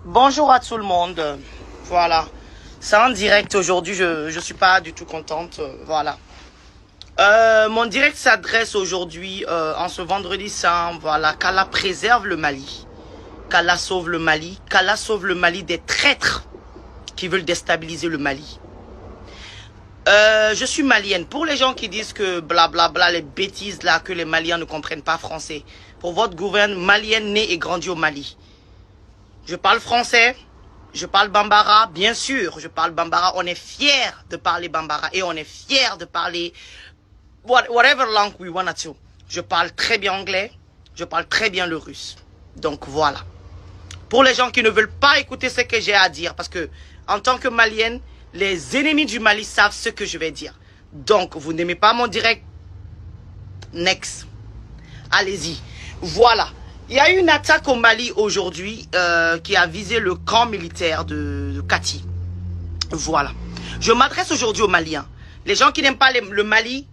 Bonjour à tout le monde. Voilà. C'est en direct aujourd'hui. Je suis pas du tout contente. Voilà. Mon direct s'adresse aujourd'hui, en ce vendredi saint. Voilà. Qu'Allah préserve le Mali. Qu'Allah sauve le Mali. Qu'Allah sauve le Mali des traîtres qui veulent déstabiliser le Mali. Je suis malienne. Pour les gens qui disent que blablabla, les bêtises là, que les Maliens ne comprennent pas français. Pour votre gouvernement, malienne née et grandie au Mali. Je parle français, je parle bambara, bien sûr, je parle bambara. On est fiers de parler bambara et on est fiers de parler whatever langue we wanna to. Je parle très bien anglais, je parle très bien le russe. Donc voilà. Pour les gens qui ne veulent pas écouter ce que j'ai à dire, parce que en tant que malienne, les ennemis du Mali savent ce que je vais dire. Donc, vous n'aimez pas mon direct? Next. Allez-y. Voilà. Il y a eu une attaque au Mali aujourd'hui qui a visé le camp militaire de Kati. Voilà. Je m'adresse aujourd'hui aux Maliens. Les gens qui n'aiment pas le Mali,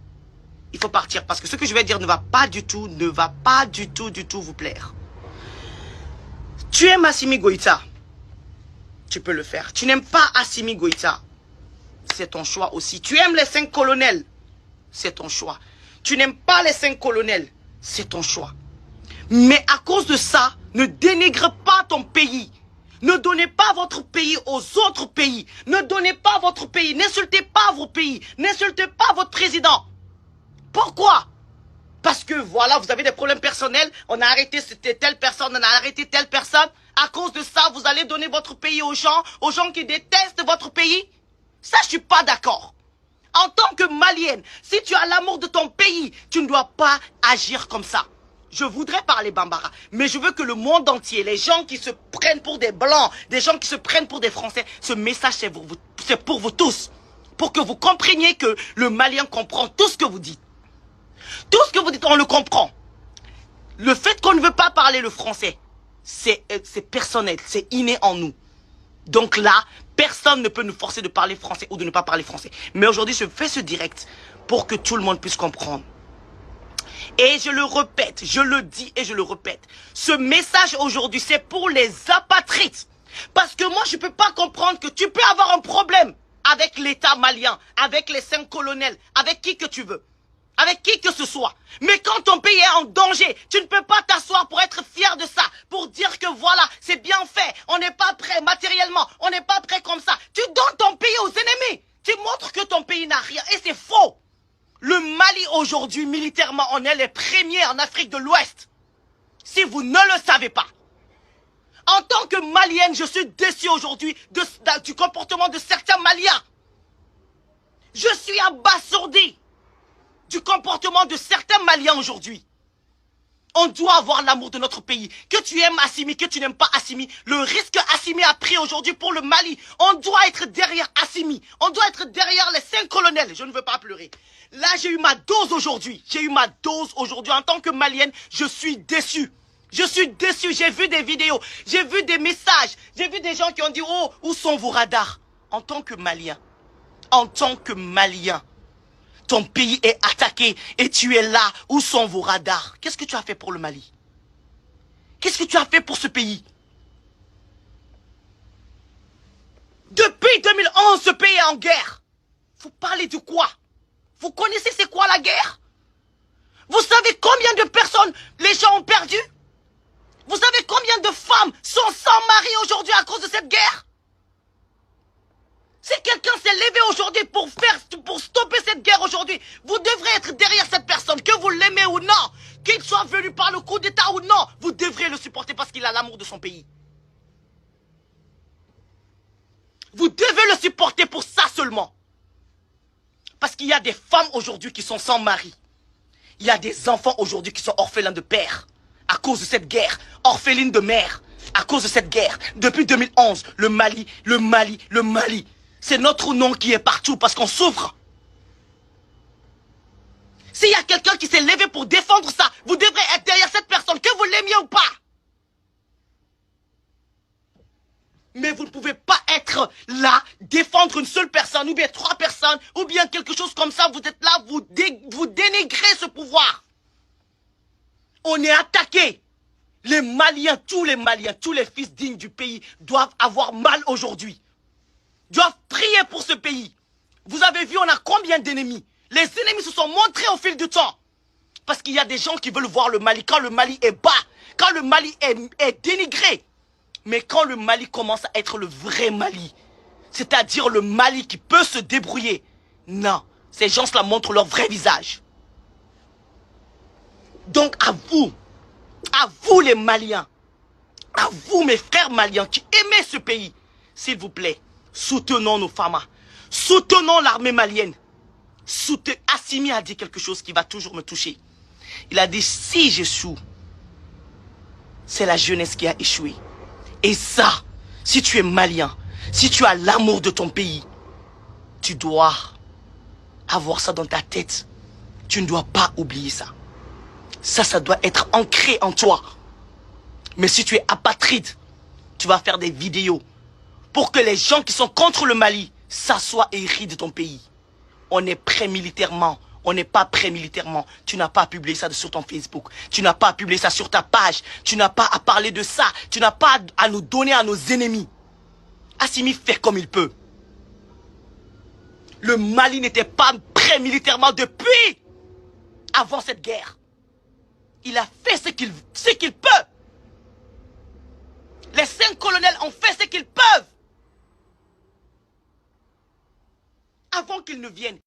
il faut partir. Parce que ce que je vais dire ne va pas du tout vous plaire. Tu aimes Assimi Goïta, tu peux le faire. Tu n'aimes pas Assimi Goïta, c'est ton choix aussi. Tu aimes les 5 colonels, c'est ton choix. Tu n'aimes pas les 5 colonels, c'est ton choix. Mais à cause de ça, ne dénigre pas ton pays. Ne donnez pas votre pays aux autres pays. Ne donnez pas votre pays. N'insultez pas vos pays. N'insultez pas votre président. Pourquoi? Parce que voilà, vous avez des problèmes personnels. On a arrêté telle personne, on a arrêté telle personne. À cause de ça, vous allez donner votre pays aux gens qui détestent votre pays. Ça, je suis pas d'accord. En tant que malienne, si tu as l'amour de ton pays, tu ne dois pas agir comme ça. Je voudrais parler bambara, mais je veux que le monde entier, les gens qui se prennent pour des blancs, des gens qui se prennent pour des français, ce message c'est pour vous tous. Pour que vous compreniez que le malien comprend tout ce que vous dites. Tout ce que vous dites, on le comprend. Le fait qu'on ne veut pas parler le français, c'est personnel, c'est inné en nous. Donc là, personne ne peut nous forcer de parler français ou de ne pas parler français. Mais aujourd'hui, je fais ce direct pour que tout le monde puisse comprendre. Et je le répète, je le dis et je le répète. Ce message aujourd'hui, c'est pour les apatrides. Parce que moi, je ne peux pas comprendre que tu peux avoir un problème avec l'État malien, avec les 5 colonels, avec qui que tu veux. Avec qui que ce soit. Mais quand ton pays est en danger, tu ne peux pas t'asseoir pour être fier de ça. Pour dire que voilà, c'est bien fait. On n'est pas prêt matériellement. On n'est pas prêt comme ça. Tu donnes ton pays aux ennemis. Tu montres que ton pays n'a rien. Et c'est faux. Le Mali aujourd'hui, militairement, on est les premiers en Afrique de l'Ouest. Si vous ne le savez pas. En tant que Malienne, je suis déçu aujourd'hui du comportement de certains Maliens. Je suis abasourdi du comportement de certains Maliens aujourd'hui. On doit avoir l'amour de notre pays. Que tu aimes Assimi, que tu n'aimes pas Assimi, le risque Assimi a pris aujourd'hui pour le Mali, on doit être derrière Assimi. On doit être derrière les 5 colonels. Je ne veux pas pleurer. Là, j'ai eu ma dose aujourd'hui. J'ai eu ma dose aujourd'hui. En tant que Malienne, je suis déçu. Je suis déçu. J'ai vu des vidéos, j'ai vu des messages, j'ai vu des gens qui ont dit « Oh, où sont vos radars ?» En tant que Malien, ton pays est attaqué et tu es là. Où sont vos radars? Qu'est-ce que tu as fait pour le Mali? Qu'est-ce que tu as fait pour ce pays? Depuis 2011, ce pays est en guerre. Vous parlez de quoi? Vous connaissez c'est quoi la guerre? Vous savez combien de personnes les gens ont perdu? Vous savez combien de femmes sont sans mari aujourd'hui à cause de cette guerre? Si quelqu'un s'est levé aujourd'hui pour stopper cette guerre aujourd'hui, vous devrez être derrière cette personne, que vous l'aimez ou non, qu'il soit venu par le coup d'État ou non, vous devrez le supporter parce qu'il a l'amour de son pays. Vous devez le supporter pour ça seulement. Parce qu'il y a des femmes aujourd'hui qui sont sans mari. Il y a des enfants aujourd'hui qui sont orphelins de père à cause de cette guerre, orphelines de mère à cause de cette guerre. Depuis 2011, le Mali. C'est notre nom qui est partout parce qu'on souffre. S'il y a quelqu'un qui s'est levé pour défendre ça, vous devrez être derrière cette personne, que vous l'aimiez ou pas. Mais vous ne pouvez pas être là, défendre une seule personne, ou bien 3 personnes, ou bien quelque chose comme ça. Vous êtes là, vous dénigrez ce pouvoir. On est attaqué. Les Maliens, tous les fils dignes du pays doivent avoir mal aujourd'hui. Doivent prier pour ce pays. Vous avez vu, on a combien d'ennemis? Les ennemis se sont montrés au fil du temps. Parce qu'il y a des gens qui veulent voir le Mali quand le Mali est bas, quand le Mali est dénigré. Mais quand le Mali commence à être le vrai Mali, c'est-à-dire le Mali qui peut se débrouiller, non, ces gens-là montrent leur vrai visage. Donc à vous les Maliens, à vous mes frères maliens qui aimez ce pays, s'il vous plaît, soutenons nos femmes, soutenons l'armée malienne. Assimi a dit quelque chose qui va toujours me toucher. Il a dit, si j'échoue, c'est la jeunesse qui a échoué. Et ça, si tu es malien, si tu as l'amour de ton pays, tu dois avoir ça dans ta tête. Tu ne dois pas oublier ça. Ça doit être ancré en toi. Mais si tu es apatride, tu vas faire des vidéos pour que les gens qui sont contre le Mali s'assoient et rient de ton pays. On est prêt militairement. On n'est pas prêt militairement. Tu n'as pas à publier ça sur ton Facebook. Tu n'as pas à publier ça sur ta page. Tu n'as pas à parler de ça. Tu n'as pas à nous donner à nos ennemis. Assimi fait comme il peut. Le Mali n'était pas prêt militairement depuis avant cette guerre. Il a fait ce qu'il peut. Les 5 colonels ont fait ce qu'ils peuvent. Avant qu'ils ne viennent.